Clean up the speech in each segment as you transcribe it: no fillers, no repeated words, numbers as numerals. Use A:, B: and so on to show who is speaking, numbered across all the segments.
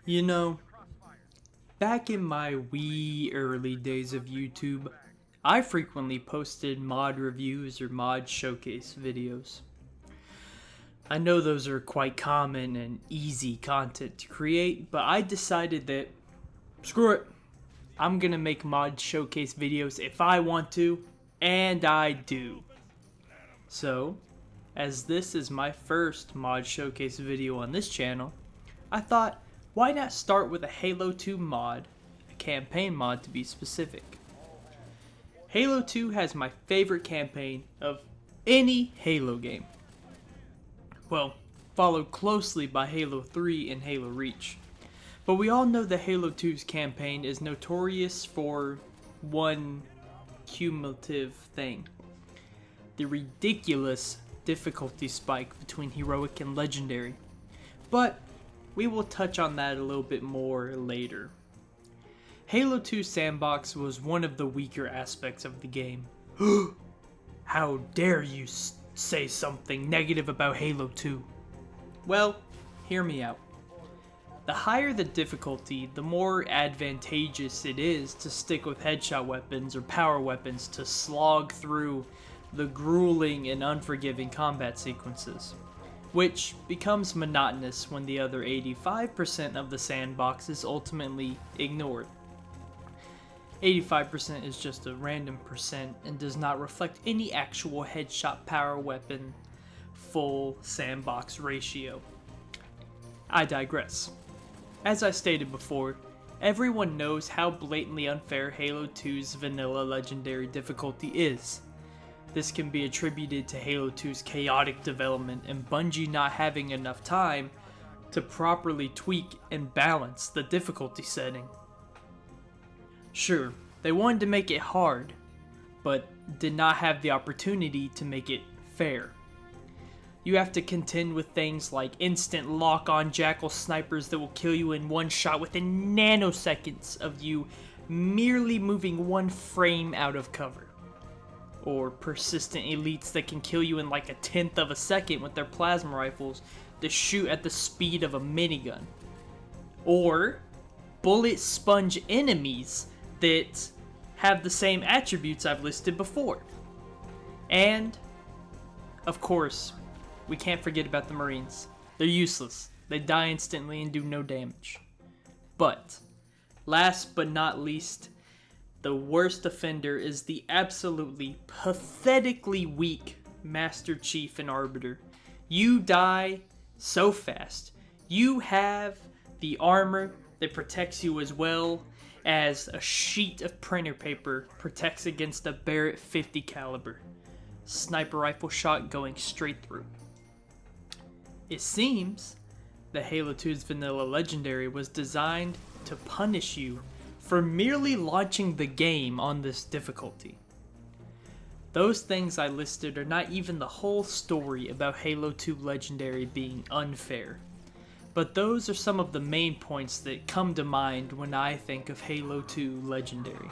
A: You know, back in my wee early days of YouTube, I frequently posted mod reviews or mod showcase videos. I know those are quite common and easy content to create, but I decided that screw it, I'm gonna make mod showcase videos if I want to, and I do. So, as this is my first mod showcase video on this channel, I thought, why not start with a Halo 2 mod, a campaign mod to be specific. Halo 2 has my favorite campaign of any Halo game. Well, followed closely by Halo 3 and Halo Reach. But we all know that Halo 2's campaign is notorious for one cumulative thing: the ridiculous difficulty spike between heroic and legendary. But we will touch on that a little bit more later. Halo 2 Sandbox was one of the weaker aspects of the game. How dare you say something negative about Halo 2? Well, hear me out. The higher the difficulty, the more advantageous it is to stick with headshot weapons or power weapons to slog through the grueling and unforgiving combat sequences, which becomes monotonous when the other 85% of the sandbox is ultimately ignored. 85% is just a random percent and does not reflect any actual headshot power weapon full sandbox ratio. I digress. As I stated before, everyone knows how blatantly unfair Halo 2's vanilla legendary difficulty is. This can be attributed to Halo 2's chaotic development and Bungie not having enough time to properly tweak and balance the difficulty setting. Sure, they wanted to make it hard, but did not have the opportunity to make it fair. You have to contend with things like instant lock-on jackal snipers that will kill you in one shot within nanoseconds of you merely moving one frame out of cover. Or persistent elites that can kill you in like a tenth of a second with their plasma rifles that shoot at the speed of a minigun. Or bullet sponge enemies that have the same attributes I've listed before. And, of course, we can't forget about the Marines. They're useless. They die instantly and do no damage. But, last but not least, the worst offender is the absolutely pathetically weak Master Chief and Arbiter. You die so fast. You have the armor that protects you as well as a sheet of printer paper protects against a Barrett 50 caliber. Sniper rifle shot going straight through. It seems that Halo 2's vanilla legendary was designed to punish you for merely launching the game on this difficulty. Those things I listed are not even the whole story about Halo 2 Legendary being unfair, but those are some of the main points that come to mind when I think of Halo 2 Legendary.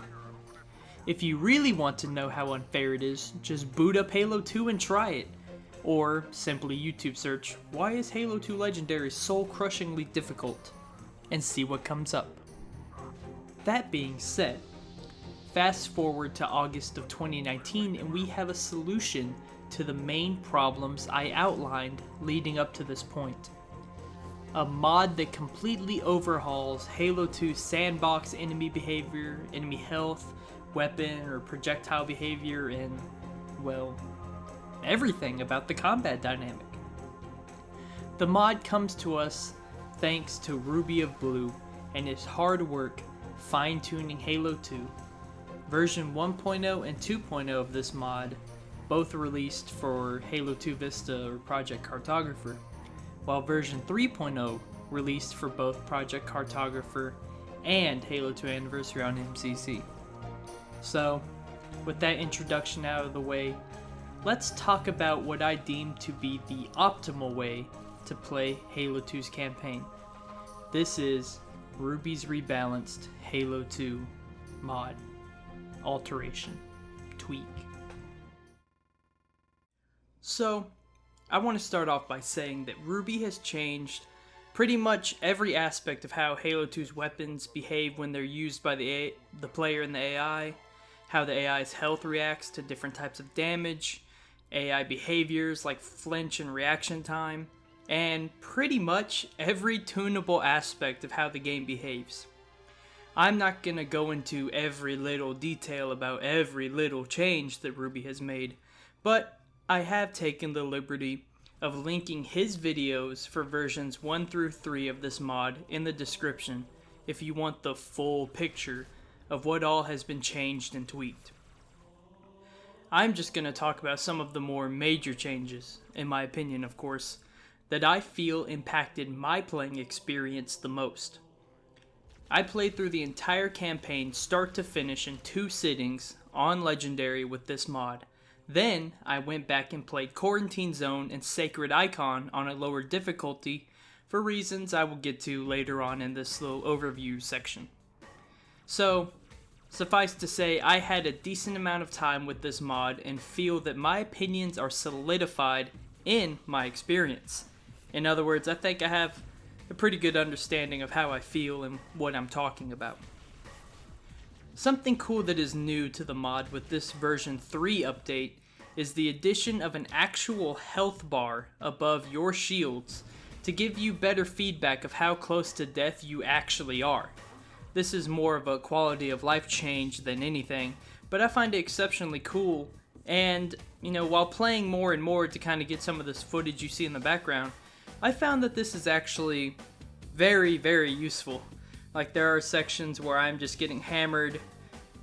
A: If you really want to know how unfair it is, just boot up Halo 2 and try it, or simply YouTube search, "Why is Halo 2 Legendary soul-crushingly difficult?" and see what comes up. That being said, fast forward to August of 2019 and we have a solution to the main problems I outlined leading up to this point. A mod that completely overhauls Halo 2 sandbox enemy behavior, enemy health, weapon or projectile behavior, and, well, everything about the combat dynamic. The mod comes to us thanks to Ruby of Blue and his hard work fine-tuning Halo 2. Version 1.0 and 2.0 of this mod both released for Halo 2 Vista or Project Cartographer, while version 3.0 released for both Project Cartographer and Halo 2 Anniversary on MCC. So, with that introduction out of the way, let's talk about what I deem to be the optimal way to play Halo 2's campaign. This is Ruby's rebalanced Halo 2 mod, alteration, tweak. So, I want to start off by saying that Ruby has changed Pretty much every aspect of how Halo 2's weapons behave when they're used by the player and the AI, how the AI's health reacts to different types of damage, AI behaviors like flinch and reaction time, and pretty much every tunable aspect of how the game behaves. I'm not gonna go into every little detail about every little change that Ruby has made, but I have taken the liberty of linking his videos for versions 1 through 3 of this mod in the description if you want the full picture of what all has been changed and tweaked. I'm just going to talk about some of the more major changes, in my opinion of course, that I feel impacted my playing experience the most. I played through the entire campaign start to finish in 2 sittings on Legendary with this mod. Then I went back and played Quarantine Zone and Sacred Icon on a lower difficulty for reasons I will get to later on in this little overview section. So, suffice to say, I had a decent amount of time with this mod and feel that my opinions are solidified in my experience. In other words, I think I have a pretty good understanding of how I feel and what I'm talking about. Something cool that is new to the mod with this version 3 update is the addition of an actual health bar above your shields to give you better feedback of how close to death you actually are. This is more of a quality of life change than anything, but I find it exceptionally cool, and while playing more and more to kind of get some of this footage you see in the background, I found that this is actually very, very useful. Like, there are sections where I'm just getting hammered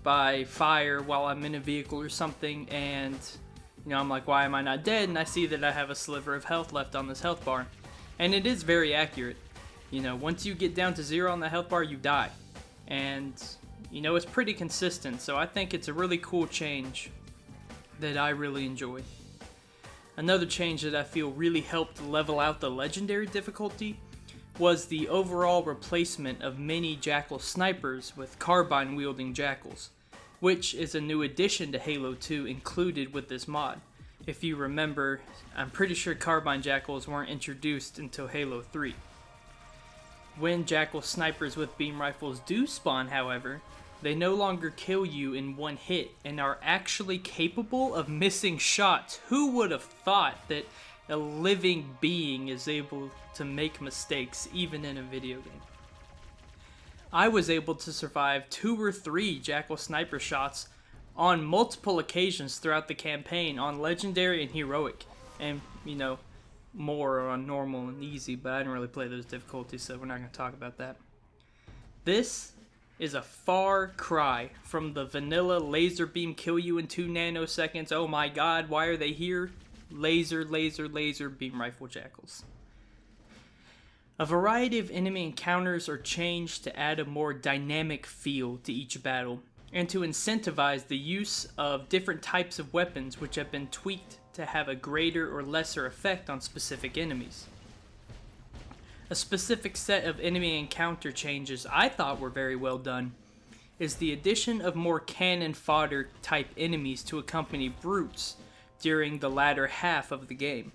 A: by fire while I'm in a vehicle or something, and I'm like, why am I not dead? And I see that I have a sliver of health left on this health bar. And it is very accurate. Once you get down to 0 on the health bar, you die. And, it's pretty consistent, so I think it's a really cool change that I really enjoy. Another change that I feel really helped level out the legendary difficulty was the overall replacement of many Jackal snipers with carbine-wielding Jackals, which is a new addition to Halo 2 included with this mod. If you remember, I'm pretty sure carbine Jackals weren't introduced until Halo 3. When Jackal snipers with beam rifles do spawn, however, they no longer kill you in one hit and are actually capable of missing shots. Who would have thought that a living being is able to make mistakes even in a video game? I was able to survive 2 or 3 Jackal sniper shots on multiple occasions throughout the campaign on Legendary and Heroic, and more on normal and easy, but I didn't really play those difficulties, so we're not going to talk about that. This is a far cry from the vanilla laser beam kill you in 2 nanoseconds, oh my god, why are they here? Laser beam rifle Jackals. A variety of enemy encounters are changed to add a more dynamic feel to each battle, and to incentivize the use of different types of weapons which have been tweaked to have a greater or lesser effect on specific enemies. A specific set of enemy encounter changes I thought were very well done is the addition of more cannon fodder type enemies to accompany brutes during the latter half of the game.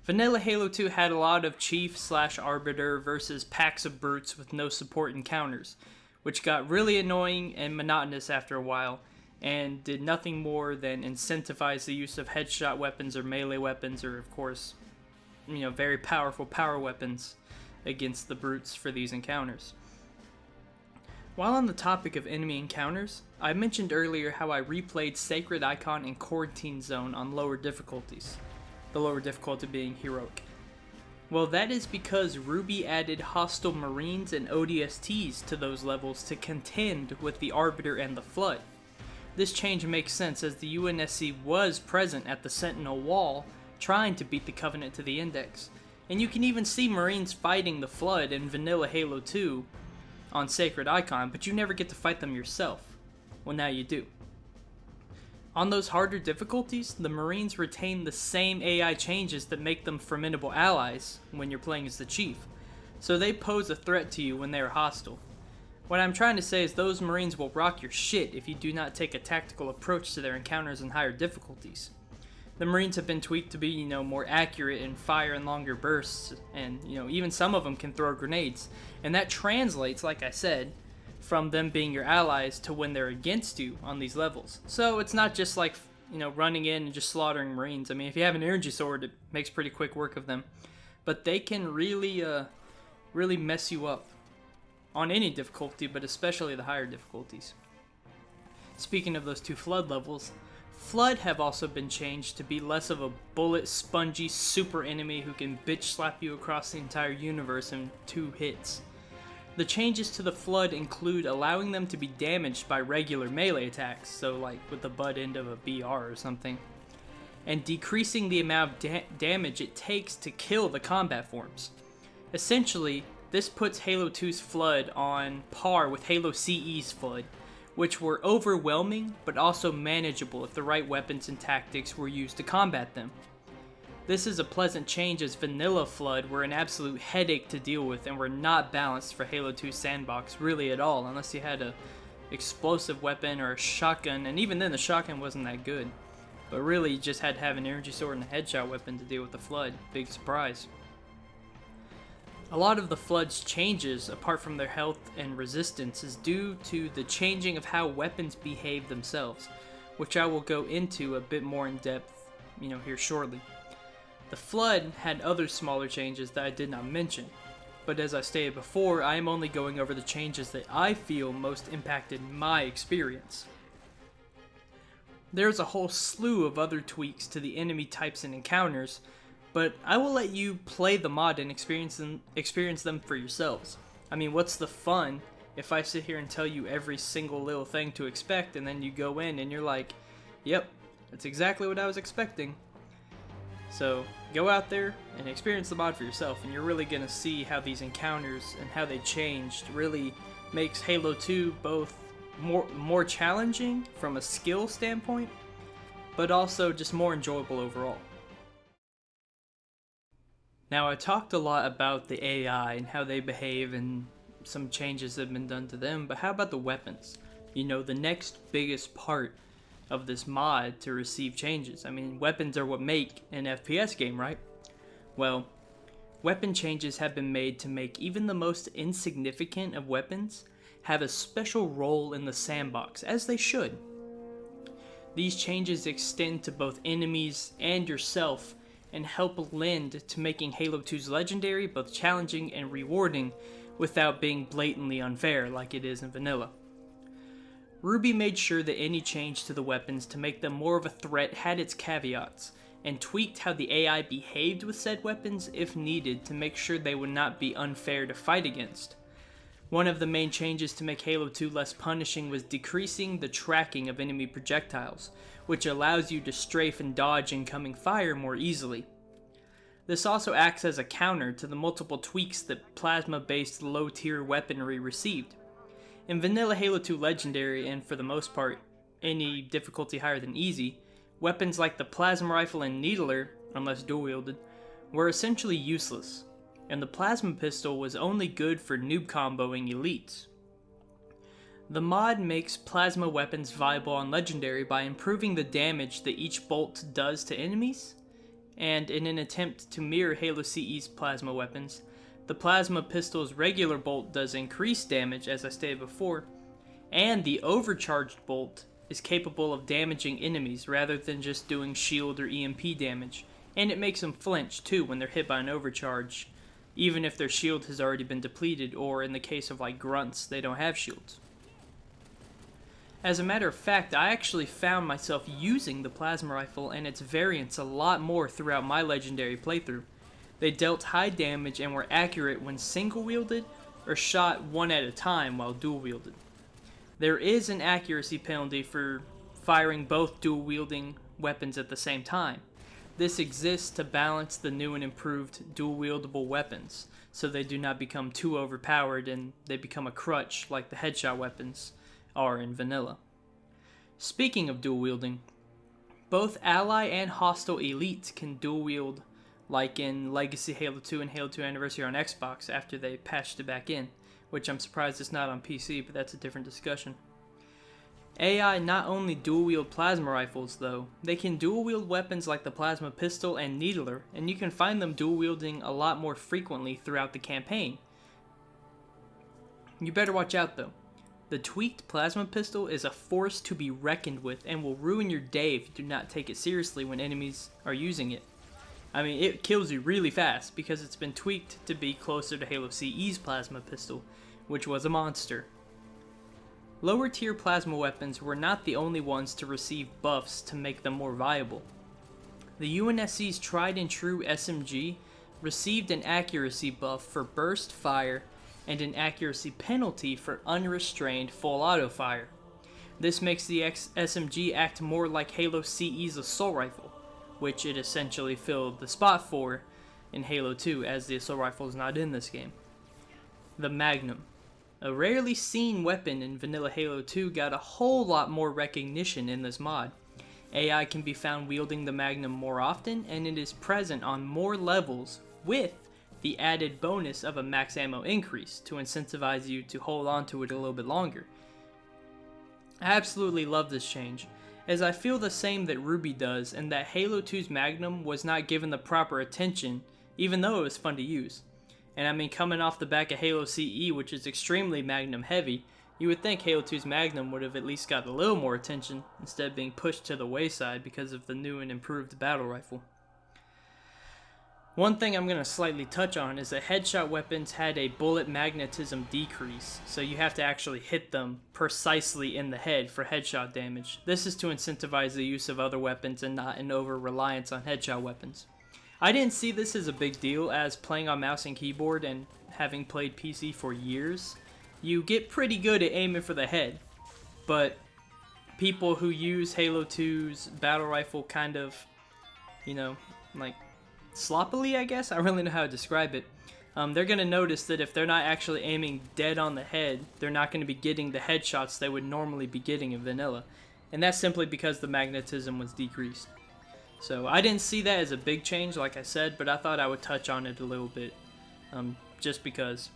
A: Vanilla Halo 2 had a lot of Chief/Arbiter versus packs of brutes with no support encounters, which got really annoying and monotonous after a while, and did nothing more than incentivize the use of headshot weapons or melee weapons, or of course, very powerful power weapons against the brutes for these encounters. While on the topic of enemy encounters, I mentioned earlier how I replayed Sacred Icon and Quarantine Zone on lower difficulties, the lower difficulty being Heroic. Well, that is because Ruby added hostile Marines and ODSTs to those levels to contend with the Arbiter and the Flood. This change makes sense as the UNSC was present at the Sentinel Wall trying to beat the Covenant to the Index, and you can even see Marines fighting the Flood in vanilla Halo 2 on Sacred Icon, but you never get to fight them yourself. Well, now you do. On those harder difficulties, the Marines retain the same AI changes that make them formidable allies when you're playing as the Chief, so they pose a threat to you when they are hostile. What I'm trying to say is those Marines will rock your shit if you do not take a tactical approach to their encounters in higher difficulties. The Marines have been tweaked to be, more accurate and fire in longer bursts, and, even some of them can throw grenades. And that translates, like I said, from them being your allies to when they're against you on these levels. So it's not just like, running in and just slaughtering Marines. I mean, if you have an energy sword, it makes pretty quick work of them. But they can really mess you up on any difficulty, but especially the higher difficulties. Speaking of those two Flood levels, Flood have also been changed to be less of a bullet spongy super enemy who can bitch slap you across the entire universe in 2 hits. The changes to the Flood include allowing them to be damaged by regular melee attacks, so like with the butt end of a BR or something, and decreasing the amount of damage it takes to kill the combat forms. Essentially, this puts Halo 2's Flood on par with Halo CE's Flood, which were overwhelming but also manageable if the right weapons and tactics were used to combat them. This is a pleasant change, as vanilla Flood were an absolute headache to deal with and were not balanced for Halo 2 sandbox really at all, unless you had a explosive weapon or a shotgun, and even then the shotgun wasn't that good. But really you just had to have an energy sword and a headshot weapon to deal with the Flood. Big surprise. A lot of the Flood's changes, apart from their health and resistance, is due to the changing of how weapons behave themselves, which I will go into a bit more in depth, here shortly. The Flood had other smaller changes that I did not mention, but as I stated before, I am only going over the changes that I feel most impacted my experience. There's a whole slew of other tweaks to the enemy types and encounters, but I will let you play the mod and experience them for yourselves. I mean, what's the fun if I sit here and tell you every single little thing to expect, and then you go in and you're like, yep, that's exactly what I was expecting. So go out there and experience the mod for yourself, and you're really going to see how these encounters and how they changed really makes Halo 2 both more challenging from a skill standpoint, but also just more enjoyable overall. Now, I talked a lot about the AI and how they behave and some changes that have been done to them, but how about the weapons? The next biggest part of this mod to receive changes. I mean, weapons are what make an FPS game, right? Well, weapon changes have been made to make even the most insignificant of weapons have a special role in the sandbox, as they should. These changes extend to both enemies and yourself, and help lend to making Halo 2's Legendary both challenging and rewarding without being blatantly unfair like it is in vanilla. Ruby made sure that any change to the weapons to make them more of a threat had its caveats, and tweaked how the AI behaved with said weapons if needed to make sure they would not be unfair to fight against. One of the main changes to make Halo 2 less punishing was decreasing the tracking of enemy projectiles, which allows you to strafe and dodge incoming fire more easily. This also acts as a counter to the multiple tweaks that plasma-based low-tier weaponry received. In vanilla Halo 2 Legendary, and for the most part, any difficulty higher than easy, weapons like the plasma rifle and needler, unless dual-wielded, were essentially useless, and the plasma pistol was only good for noob comboing elites. The mod makes plasma weapons viable on Legendary by improving the damage that each bolt does to enemies, and in an attempt to mirror Halo CE's plasma weapons, the plasma pistol's regular bolt does increase damage, as I stated before, and the overcharged bolt is capable of damaging enemies rather than just doing shield or EMP damage, and it makes them flinch too when they're hit by an overcharge, even if their shield has already been depleted, or in the case of like grunts, they don't have shields. As a matter of fact, I actually found myself using the plasma rifle and its variants a lot more throughout my Legendary playthrough. They dealt high damage and were accurate when single-wielded or shot one at a time while dual-wielded. There is an accuracy penalty for firing both dual-wielding weapons at the same time. This exists to balance the new and improved dual-wieldable weapons, so they do not become too overpowered and they become a crutch like the headshot weapons are in vanilla. Speaking of dual-wielding, both ally and hostile elites can dual-wield, like in Legacy Halo 2 and Halo 2 Anniversary on Xbox after they patched it back in, which I'm surprised it's not on PC, but that's a different discussion. AI not only dual-wield plasma rifles though, they can dual-wield weapons like the plasma pistol and needler, and you can find them dual-wielding a lot more frequently throughout the campaign. You better watch out though. The tweaked plasma pistol is a force to be reckoned with and will ruin your day if you do not take it seriously when enemies are using it. I mean, it kills you really fast because it's been tweaked to be closer to Halo CE's plasma pistol, which was a monster. Lower tier plasma weapons were not the only ones to receive buffs to make them more viable. The UNSC's tried and true SMG received an accuracy buff for burst fire and an accuracy penalty for unrestrained full auto fire. This makes the SMG act more like Halo CE's assault rifle, which it essentially filled the spot for in Halo 2, as the assault rifle is not in this game. The Magnum, a rarely seen weapon in vanilla Halo 2, got a whole lot more recognition in this mod. AI can be found wielding the Magnum more often, and it is present on more levels with the added bonus of a max ammo increase to incentivize you to hold on to it a little bit longer. I absolutely love this change, as I feel the same that Ruby does, and that Halo 2's Magnum was not given the proper attention, even though it was fun to use. And I mean, coming off the back of Halo CE, which is extremely Magnum heavy, you would think Halo 2's Magnum would have at least got a little more attention, instead of being pushed to the wayside because of the new and improved battle rifle. One thing I'm going to slightly touch on is that headshot weapons had a bullet magnetism decrease, so you have to actually hit them precisely in the head for headshot damage. This is to incentivize the use of other weapons and not an over-reliance on headshot weapons. I didn't see this as a big deal, as playing on mouse and keyboard and having played PC for years, you get pretty good at aiming for the head, but people who use Halo 2's battle rifle kind of, like, sloppily, I guess? I don't really know how to describe it. They're going to notice that if they're not actually aiming dead on the head, they're not going to be getting the headshots they would normally be getting in vanilla. And that's simply because the magnetism was decreased. So I didn't see that as a big change, like I said, but I thought I would touch on it a little bit. Just because.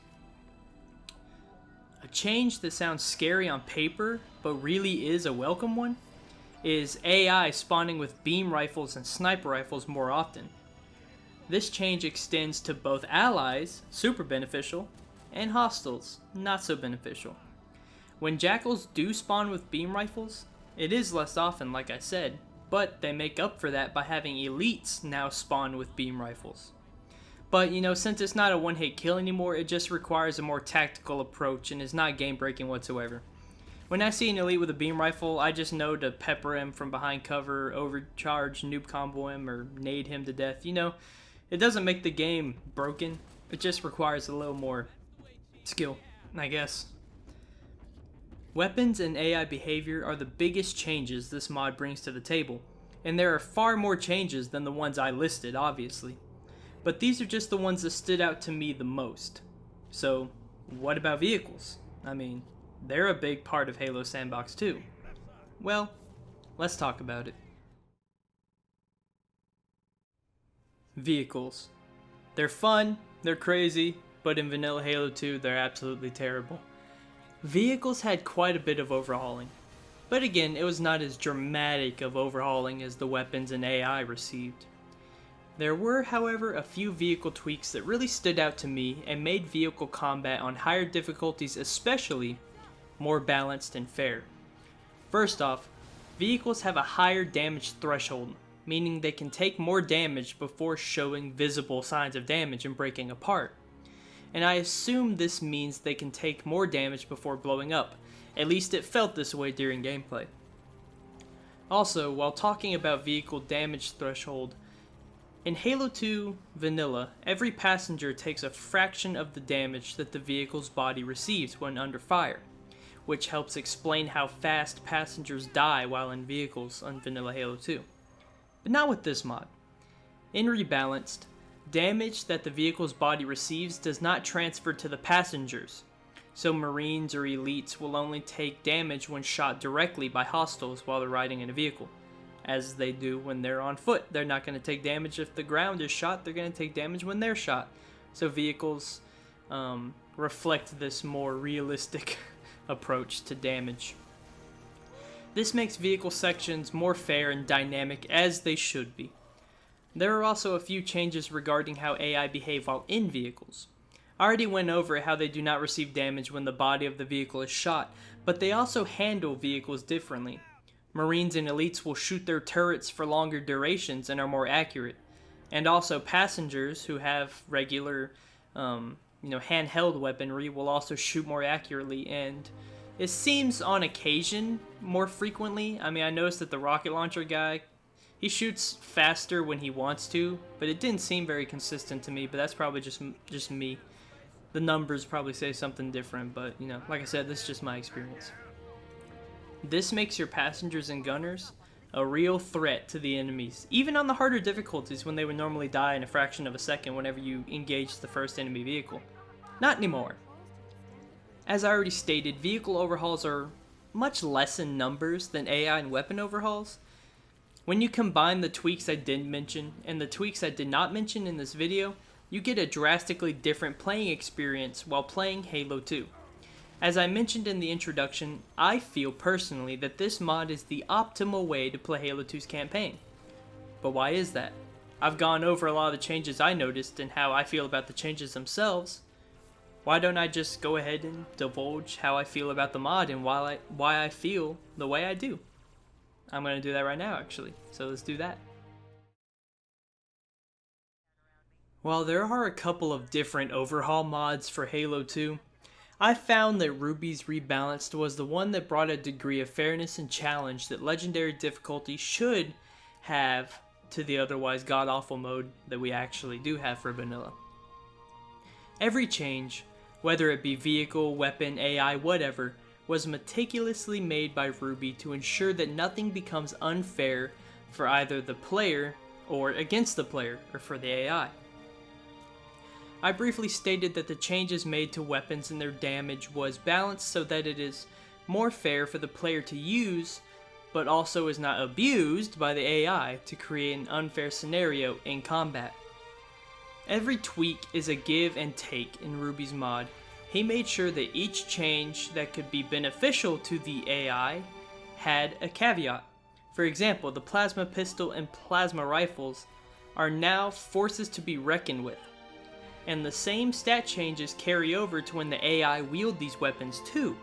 A: A change that sounds scary on paper, but really is a welcome one, is AI spawning with beam rifles and sniper rifles more often. This change extends to both allies, super beneficial, and hostiles, not so beneficial. When jackals do spawn with beam rifles, it is less often, like I said, but they make up for that by having elites now spawn with beam rifles. But, since it's not a one-hit kill anymore, it just requires a more tactical approach and is not game-breaking whatsoever. When I see an elite with a beam rifle, I just know to pepper him from behind cover, overcharge, noob combo him, or nade him to death, It doesn't make the game broken, it just requires a little more skill, I guess. Weapons and AI behavior are the biggest changes this mod brings to the table, and there are far more changes than the ones I listed, obviously. But these are just the ones that stood out to me the most. So, what about vehicles? I mean, they're a big part of Halo Sandbox too. Well, let's talk about it. Vehicles. They're fun, they're crazy, but in vanilla Halo 2 they're absolutely terrible. Vehicles had quite a bit of overhauling, but again, it was not as dramatic of overhauling as the weapons and AI received. There were, however, a few vehicle tweaks that really stood out to me and made vehicle combat on higher difficulties especially more balanced and fair. First off, vehicles have a higher damage threshold, meaning they can take more damage before showing visible signs of damage and breaking apart. And I assume this means they can take more damage before blowing up. At least it felt this way during gameplay. Also, while talking about vehicle damage threshold, in Halo 2 Vanilla, every passenger takes a fraction of the damage that the vehicle's body receives when under fire, which helps explain how fast passengers die while in vehicles on Vanilla Halo 2. But not with this mod. In Rebalanced, damage that the vehicle's body receives does not transfer to the passengers, so Marines or Elites will only take damage when shot directly by hostiles while they're riding in a vehicle, as they do when they're on foot. They're not going to take damage if the ground is shot, they're going to take damage when they're shot. So vehicles reflect this more realistic approach to damage. This makes vehicle sections more fair and dynamic, as they should be. There are also a few changes regarding how AI behave while in vehicles. I already went over how they do not receive damage when the body of the vehicle is shot, but they also handle vehicles differently. Marines and elites will shoot their turrets for longer durations and are more accurate. And also passengers who have regular, handheld weaponry will also shoot more accurately, and it seems on occasion more frequently. I mean, I noticed that the rocket launcher guy, he shoots faster when he wants to, but it didn't seem very consistent to me, but that's probably just me. The numbers probably say something different, but, like I said, this is just my experience. This makes your passengers and gunners a real threat to the enemies, even on the harder difficulties when they would normally die in a fraction of a second whenever you engage the first enemy vehicle. Not anymore. As I already stated, vehicle overhauls are much less in numbers than AI and weapon overhauls. When you combine the tweaks I did mention and the tweaks I did not mention in this video, you get a drastically different playing experience while playing Halo 2. As I mentioned in the introduction, I feel personally that this mod is the optimal way to play Halo 2's campaign. But why is that? I've gone over a lot of the changes I noticed and how I feel about the changes themselves. Why don't I just go ahead and divulge how I feel about the mod and why I feel the way I do? I'm going to do that right now, actually, so let's do that. While there are a couple of different overhaul mods for Halo 2, I found that Ruby's Rebalanced was the one that brought a degree of fairness and challenge that Legendary difficulty should have to the otherwise god-awful mode that we actually do have for vanilla. Every change, whether it be vehicle, weapon, AI, whatever, was meticulously made by Ruby to ensure that nothing becomes unfair for either the player or against the player or for the AI. I briefly stated that the changes made to weapons and their damage was balanced so that it is more fair for the player to use, but also is not abused by the AI to create an unfair scenario in combat. Every tweak is a give and take in Ruby's mod. He made sure that each change that could be beneficial to the AI had a caveat. For example, the plasma pistol and plasma rifles are now forces to be reckoned with. And the same stat changes carry over to when the AI wield these weapons too.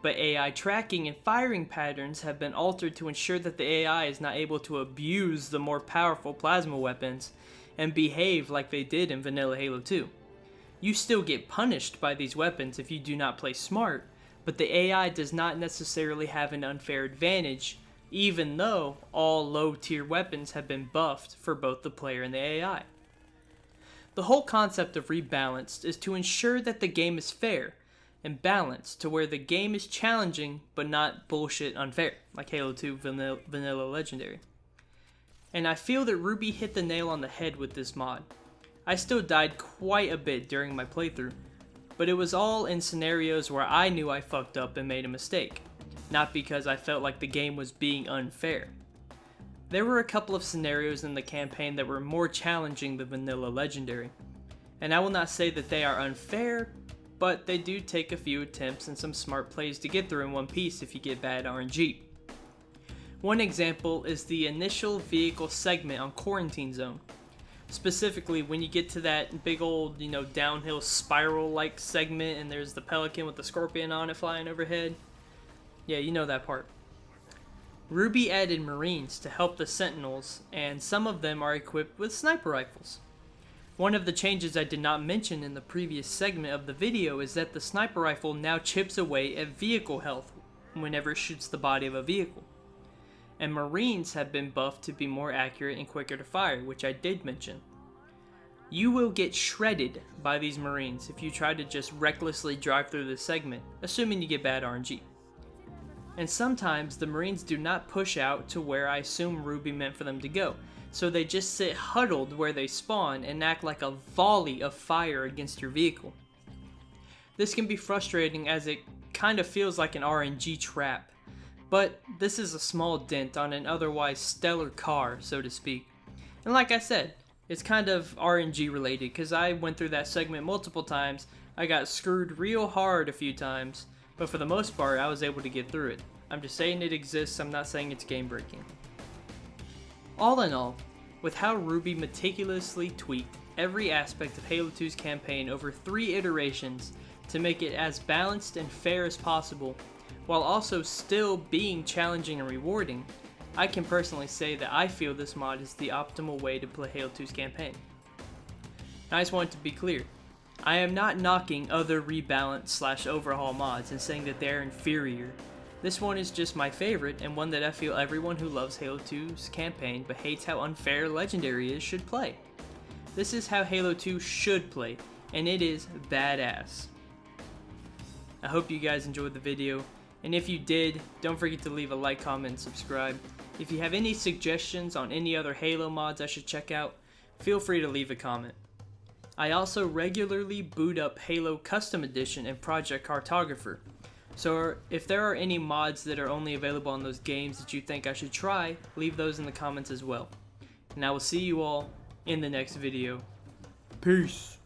A: But AI tracking and firing patterns have been altered to ensure that the AI is not able to abuse the more powerful plasma weapons and behave like they did in vanilla Halo 2. You still get punished by these weapons if you do not play smart, but the AI does not necessarily have an unfair advantage, even though all low tier weapons have been buffed for both the player and the AI. The whole concept of Rebalanced is to ensure that the game is fair and balanced to where the game is challenging but not bullshit unfair, like Halo 2 Vanilla Legendary. And I feel that Ruby hit the nail on the head with this mod. I still died quite a bit during my playthrough, but it was all in scenarios where I knew I fucked up and made a mistake, not because I felt like the game was being unfair. There were a couple of scenarios in the campaign that were more challenging than Vanilla Legendary, and I will not say that they are unfair, but they do take a few attempts and some smart plays to get through in one piece if you get bad RNG. One example is the initial vehicle segment on Quarantine Zone. Specifically, when you get to that big old, downhill spiral-like segment and there's the Pelican with the Scorpion on it flying overhead. Yeah, you know that part. Ruby added Marines to help the Sentinels, and some of them are equipped with sniper rifles. One of the changes I did not mention in the previous segment of the video is that the sniper rifle now chips away at vehicle health whenever it shoots the body of a vehicle. And Marines have been buffed to be more accurate and quicker to fire, which I did mention. You will get shredded by these Marines if you try to just recklessly drive through this segment, assuming you get bad RNG. And sometimes the Marines do not push out to where I assume Ruby meant for them to go, so they just sit huddled where they spawn and act like a volley of fire against your vehicle. This can be frustrating as it kind of feels like an RNG trap, but this is a small dent on an otherwise stellar car, so to speak. And like I said, it's kind of RNG related because I went through that segment multiple times. I got screwed real hard a few times, but for the most part I was able to get through it. I'm just saying it exists, I'm not saying it's game breaking. All in all, with how Ruby meticulously tweaked every aspect of Halo 2's campaign over 3 iterations to make it as balanced and fair as possible, while also still being challenging and rewarding, I can personally say that I feel this mod is the optimal way to play Halo 2's campaign. I just want it to be clear, I am not knocking other rebalance / overhaul mods and saying that they're inferior. This one is just my favorite, and one that I feel everyone who loves Halo 2's campaign but hates how unfair Legendary is should play. This is how Halo 2 should play, and it is badass. I hope you guys enjoyed the video, and if you did, don't forget to leave a like, comment, and subscribe. If you have any suggestions on any other Halo mods I should check out, feel free to leave a comment. I also regularly boot up Halo Custom Edition and Project Cartographer, so if there are any mods that are only available on those games that you think I should try, leave those in the comments as well. And I will see you all in the next video. Peace!